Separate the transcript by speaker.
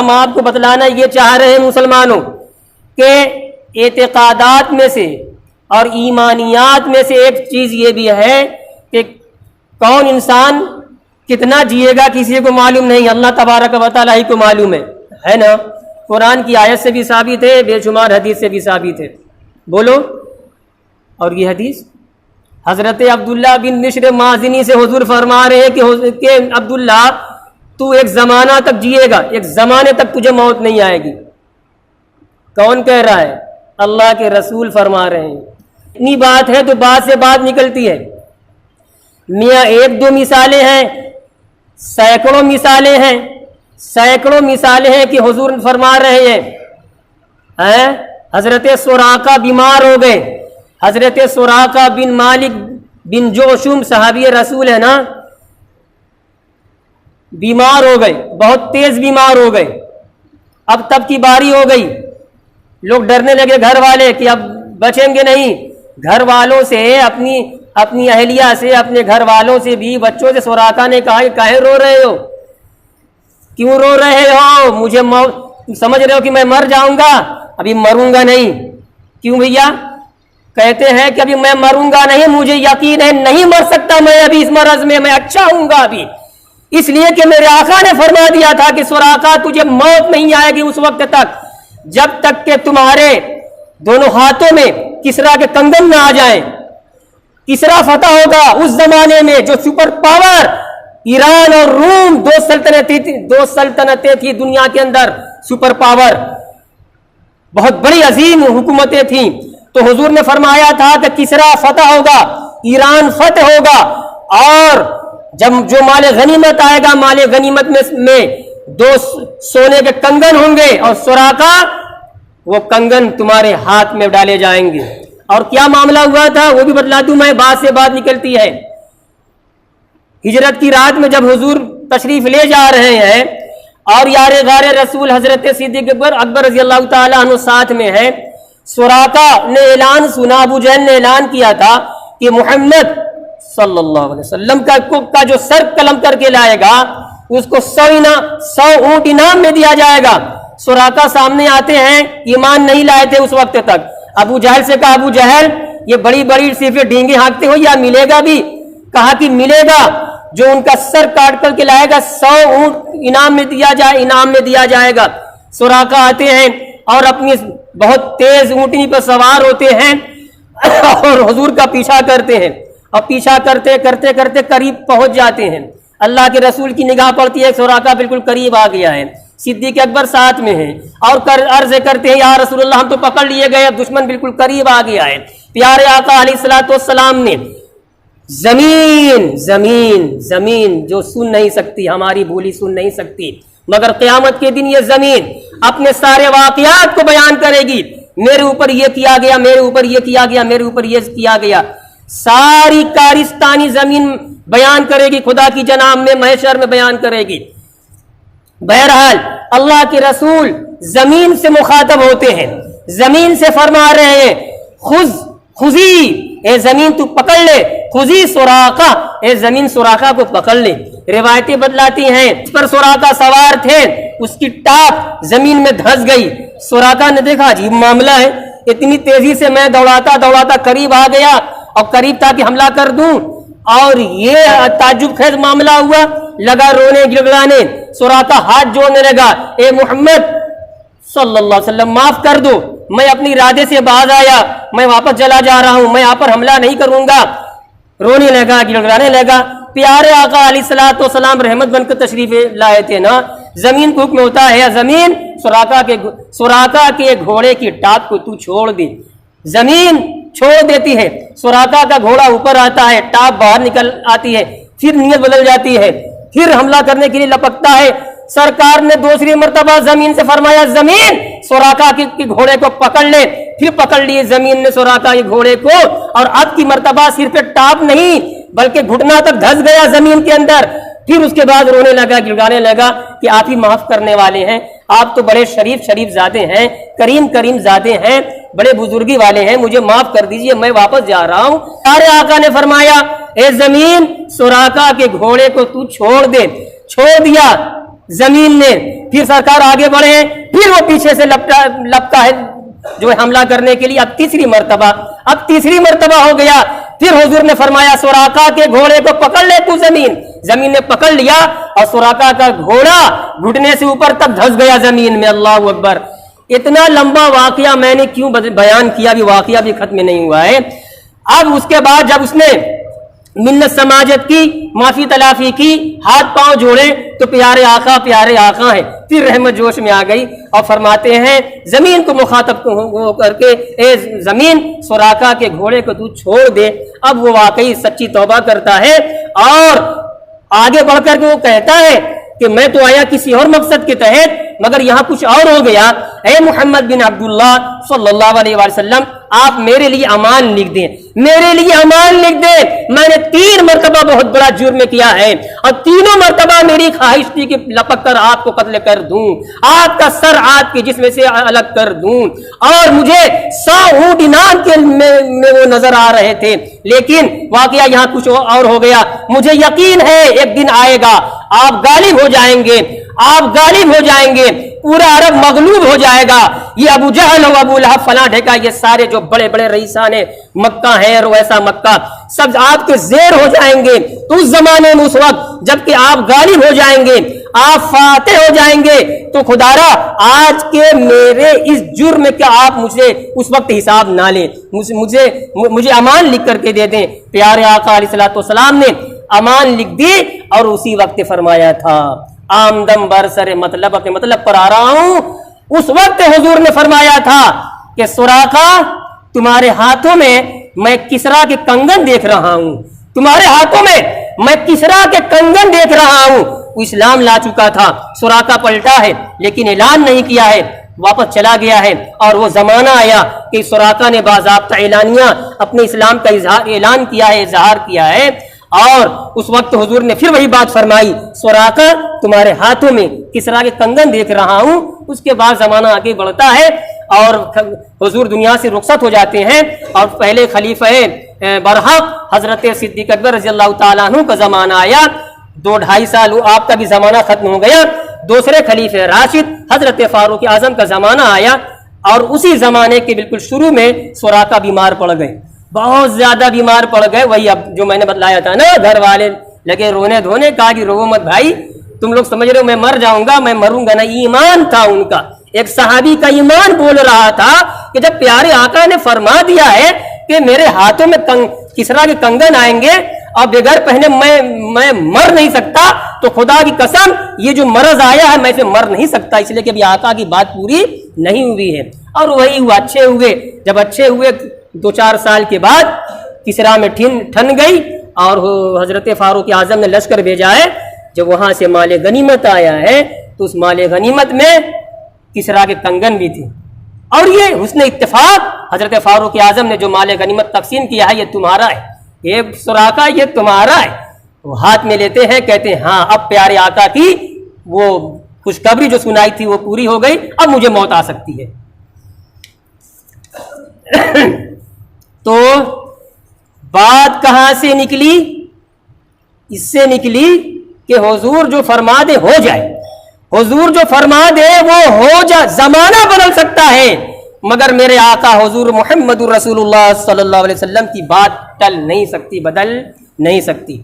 Speaker 1: ہم آپ کو بتلانا یہ چاہ رہے ہیں مسلمانوں کہ اعتقادات میں سے اور ایمانیات میں سے ایک چیز یہ بھی ہے کہ کون انسان کتنا جیے گا کسی کو معلوم نہیں، اللہ تبارک و تعالیٰ ہی کو معلوم ہے نا؟ قرآن کی آیت سے بھی ثابت ہے، بے شمار حدیث سے بھی ثابت ہے، بولو۔ اور یہ حدیث حضرت عبداللہ بن بشر مازنی سے حضور فرما رہے ہیں کہ عبداللہ تو ایک زمانہ تک جیے گا، ایک زمانے تک تجھے موت نہیں آئے گی۔ کون کہہ رہا ہے؟ اللہ کے رسول فرما رہے ہیں۔ اتنی بات ہے تو بات سے بات نکلتی ہے، میاں ایک دو مثالیں ہیں، سینکڑوں مثالیں ہیں، سینکڑوں مثالیں ہیں کہ حضور فرما رہے ہیں۔ حضرت سراقہ بیمار ہو گئے، حضرت سراقہ بن مالک بن جوشم صحابی رسول ہے نا، بیمار ہو گئے، بہت تیز بیمار ہو گئے۔ اب تب کی باری ہو گئی، لوگ ڈرنے لگے گھر والے کہ اب بچیں گے نہیں، گھر والوں سے اپنی اہلیہ سے، اپنے گھر والوں سے بھی، بچوں سے سراقہ نے کہا کہ کاہے رو رہے ہو، کیوں رو رہے ہو؟ مجھے سمجھ رہے ہو کہ میں مر جاؤں گا؟ ابھی مروں گا نہیں۔ کیوں بھیا؟ کہتے ہیں کہ ابھی میں مروں گا نہیں، مجھے یقین ہے نہیں مر سکتا میں ابھی اس مرض میں اچھا ہوں گا ابھی، اس لیے کہ میرے آقا نے فرما دیا تھا کہ سراقہ تجھے موت نہیں آئے گی اس وقت تک جب تک کہ تمہارے دونوں ہاتھوں میں کسرا کے کنگن نہ آ جائیں۔ کسرا فتح ہوگا اس زمانے میں، جو سپر پاور، ایران اور روم دو سلطنتیں تھی دنیا کے اندر، سپر پاور، بہت بڑی عظیم حکومتیں تھیں۔ تو حضور نے فرمایا تھا کہ کسرا فتح ہوگا، ایران فتح ہوگا، اور جب جو مال غنیمت آئے گا، مال غنیمت میں دو سونے کے کنگن ہوں گے، اور سراقہ وہ کنگن تمہارے ہاتھ میں ڈالے جائیں گے۔ اور کیا معاملہ ہوا تھا وہ بھی بتلا دوں میں، بات سے بات نکلتی ہے۔ ہجرت کی رات میں جب حضور تشریف لے جا رہے ہیں اور یار غار رسول حضرت صدیق اکبر رضی اللہ تعالیٰ عنہ ساتھ میں ہے، سراقہ نے اعلان سنا، ابو جہل نے اعلان کیا تھا کہ محمد صلی اللہ علیہ وسلم کا جو سر قلم کر کے لائے گا اس کو 100 اونٹ انعام میں دیا جائے گا۔ سراقہ سامنے آتے ہیں، ایمان نہیں لائے تھے اس وقت تک۔ ابو جہل سے کہا، ابو جہل یہ بڑی بڑی صرف ڈھینگے ہانکتے ہو یا ملے گا بھی؟ کہا کہ ملے گا، جو ان کا سر کاٹ کر کے لائے گا 100 اونٹ انعام میں دیا جائے گا۔ سراقہ آتے ہیں اور اپنی بہت تیز اونٹنی پر سوار ہوتے ہیں اور حضور کا پیچھا کرتے ہیں، اور پیچھا کرتے کرتے کرتے قریب پہنچ جاتے ہیں۔ اللہ کے رسول کی نگاہ پڑتی ہے، سراقہ بالکل قریب آ گیا ہے، صدیق اکبر ساتھ میں ہے، اور عرض کرتے ہیں یا رسول اللہ ہم تو پکڑ لیے گئے، اب دشمن بالکل قریب آ گیا ہے۔ پیارے آقا علیہ السلام نے زمین جو سن نہیں سکتی، ہماری بولی سن نہیں سکتی، مگر قیامت کے دن یہ زمین اپنے سارے واقعات کو بیان کرے گی، میرے اوپر یہ کیا گیا، میرے اوپر یہ کیا گیا، میرے اوپر یہ کیا گیا، ساری کارستانی زمین بیان کرے گی، خدا کی جناب میں محشر میں بیان کرے گی۔ بہرحال اللہ کے رسول زمین سے مخاطب ہوتے ہیں، زمین سے فرما رہے ہیں خذی، اے زمین تو پکڑ لے، خذی سراقہ، اے زمین سراقہ کو پکڑ لے۔ روایتیں بتلاتی ہیں اس پر سراقہ سوار تھے، اس کی ٹاپ زمین میں دھس گئی۔ سراقہ نے دیکھا عجیب معاملہ ہے، اتنی تیزی سے میں دوڑاتا قریب آ گیا اور قریب تھا کہ حملہ کر دوں، اور یہ تعجب خیز معاملہ ہوا، لگا رونے گڑگڑانے۔ سراقہ ہاتھ جوڑنے لگا، اے محمد صلی اللہ علیہ وسلم معاف کر دو، میں اپنی ارادے سے باز آیا، میں واپس چلا جا رہا ہوں، میں یہاں پر حملہ نہیں کروں گا۔ رونے لگا، گڑگڑانے لگا۔ پیارے آقا علیہ السلام رحمت بن کر تشریف لائے تھے نا، زمین کو حکم ہوتا ہے، زمین سراقہ کے گھوڑے کی ٹاپ کو تو چھوڑ دے۔ زمین چھوڑ دیتی ہے، سراقہ کا گھوڑا اوپر آتا ہے، ٹاپ باہر نکل آتی ہے، پھر نیت بدل جاتی ہے، پھر حملہ کرنے کے لیے لپکتا ہے۔ سرکار نے دوسری مرتبہ زمین سے فرمایا، زمین سراقہ کے گھوڑے کو پکڑ لے، پھر پکڑ لیے زمین نے سراقہ کے گھوڑے کو، اور اب کی مرتبہ صرف ٹاپ نہیں بلکہ گھٹنا تک دھس گیا زمین کے اندر۔ پھر اس کے بعد رونے لگا، گڑگڑانے لگا کہ آپ ہی معاف کرنے والے ہیں، آپ تو بڑے شریف ذاتے ہیں، کریم ذاتے ہیں، بڑے بزرگی والے ہیں، مجھے معاف کر دیجئے، میں واپس جا رہا ہوں۔ سارے آقا نے فرمایا، اے زمین سراقہ کے گھوڑے کو تو چھوڑ دے۔ چھوڑ دیا، زمین نے. پھر سرکار آگے بڑھے, پھر وہ پیچھے سے لپکا ہے جو حملہ کرنے کے لیے. اب تیسری مرتبہ ہو گیا. پھر حضور نے فرمایا سراقہ کے گھوڑے کو پکڑ لے تو. زمین نے پکڑ لیا اور سراقہ کا گھوڑا گھٹنے سے اوپر تک دھس گیا زمین میں. اللہ اکبر. اتنا لمبا واقعہ میں نے کیوں بیان کیا, بھی واقعہ بھی ختم نہیں ہوا ہے. اب اس کے بعد جب اس نے منت سماجت کی, معافی تلافی کی, ہاتھ پاؤں جوڑے تو پیارے آقا ہیں. پھر رحمت جوش میں آ گئی اور فرماتے ہیں زمین کو مخاطب ہو کر کے, اے زمین سراقہ کے گھوڑے کو تو چھوڑ دے. اب وہ واقعی سچی توبہ کرتا ہے اور آگے بڑھ کر کے وہ کہتا ہے کہ میں تو آیا کسی اور مقصد کے تحت, مگر یہاں کچھ اور ہو گیا. اے محمد بن عبداللہ صلی اللہ علیہ وسلم, آپ میرے لیے امان لکھ دیں, میرے لیے امان لکھ دیں. میں نے 3 مرتبہ بہت بڑا جرم کیا ہے اور تینوں مرتبہ میری خواہش تھی کہ لپک کر آپ کو قتل کر دوں, آپ کا سر آپ کے جسم سے الگ کر دوں, اور مجھے 100 اونٹ انعام کے میں وہ نظر آ رہے تھے. لیکن واقعہ یہاں کچھ اور ہو گیا. مجھے یقین ہے ایک دن آئے گا, آپ غالب ہو جائیں گے, پورا عرب مغلوب ہو جائے گا. یہ ابو جہل و ابو لہب فلاں ڈھکا, یہ سارے جو بڑے بڑے رئیسان مکہ ہیں اور ویسا مکہ, سب آپ کے زیر ہو جائیں گے. تو اس زمانے میں, اس وقت جب کہ آپ غالب ہو جائیں گے, آپ فاتح ہو جائیں گے, تو خدارا آج کے میرے اس جرم کا آپ مجھے اس وقت حساب نہ لیں, مجھے امان لکھ کر کے دے دیں. پیارے آقا علیہ الصلوۃ والسلام نے امان لکھ دی اور اسی وقت فرمایا تھا آمدم برسر مطلب, اپنے مطلب پر آ رہا ہوں. اس وقت حضور نے فرمایا تھا کہ سراقہ تمہارے ہاتھوں میں کسرا کے کنگن دیکھ رہا ہوں, تمہارے ہاتھوں میں کسرا کے کنگن دیکھ رہا ہوں. وہ اسلام لا چکا تھا, سراقہ پلٹا ہے لیکن اعلان نہیں کیا ہے, واپس چلا گیا ہے. اور وہ زمانہ آیا کہ سراقہ نے باضابطہ اعلانیہ اپنے اسلام کا اعلان کیا ہے, اظہار کیا ہے. اور اس وقت حضور نے پھر وہی بات فرمائی, سراقہ تمہارے ہاتھوں میں کسرا کے کنگن دیکھ رہا ہوں. اس کے بعد زمانہ آگے بڑھتا ہے اور حضور دنیا سے رخصت ہو جاتے ہیں, اور پہلے خلیفہ برحق حضرت صدیق اکبر رضی اللہ تعالیٰ عنہ کا زمانہ آیا. 2-2.5 سال آپ کا بھی زمانہ ختم ہو گیا. دوسرے خلیفہ راشد حضرت فاروق اعظم کا زمانہ آیا, اور اسی زمانے کے بالکل شروع میں سراقہ بیمار پڑ گئے, بہت زیادہ بیمار پڑ گئے. وہی اب جو میں نے بتلایا تھا نا, گھر والے لگے رونے دھونے, کہا کہ رو مت بھائی, تم لوگ سمجھ رہے ہو میں مر جاؤں گا, میں مروں گا نہیں. ایمان تھا ان کا, ایک صحابی کا ایمان بول رہا تھا کہ جب پیارے آقا نے فرما دیا ہے کہ میرے ہاتھوں میں کسرا کے کنگن آئیں گے اور بغیر پہنے میں مر نہیں سکتا, تو خدا کی قسم یہ جو مرض آیا ہے میں اسے مر نہیں سکتا, اس لیے کہ ابھی آقا کی بات پوری نہیں ہوئی ہے. اور وہی ہوا, اچھے ہوئے. جب اچھے ہوئے 2-4 سال کے بعد کسرا میں ٹھن گئی, اور حضرت فاروق اعظم نے لشکر بھیجا ہے. جب وہاں سے مال غنیمت آیا ہے تو اس مال غنیمت میں کسرا کے کنگن بھی تھے. اور یہ حسن اتفاق حضرت فاروق اعظم نے جو مال غنیمت تقسیم کیا ہے, یہ تمہارا ہے, یہ سراقہ یہ تمہارا ہے. وہ ہاتھ میں لیتے ہیں, کہتے ہیں ہاں اب پیارے آقا کی وہ خوشخبری جو سنائی تھی وہ پوری ہو گئی, اب مجھے موت آ سکتی ہے. تو بات کہاں سے نکلی؟ اس سے نکلی کہ حضور جو فرما دے ہو جائے, حضور جو فرما دے وہ ہو جائے. زمانہ بدل سکتا ہے مگر میرے آقا حضور محمد رسول اللہ صلی اللہ علیہ وسلم کی بات ٹل نہیں سکتی, بدل نہیں سکتی.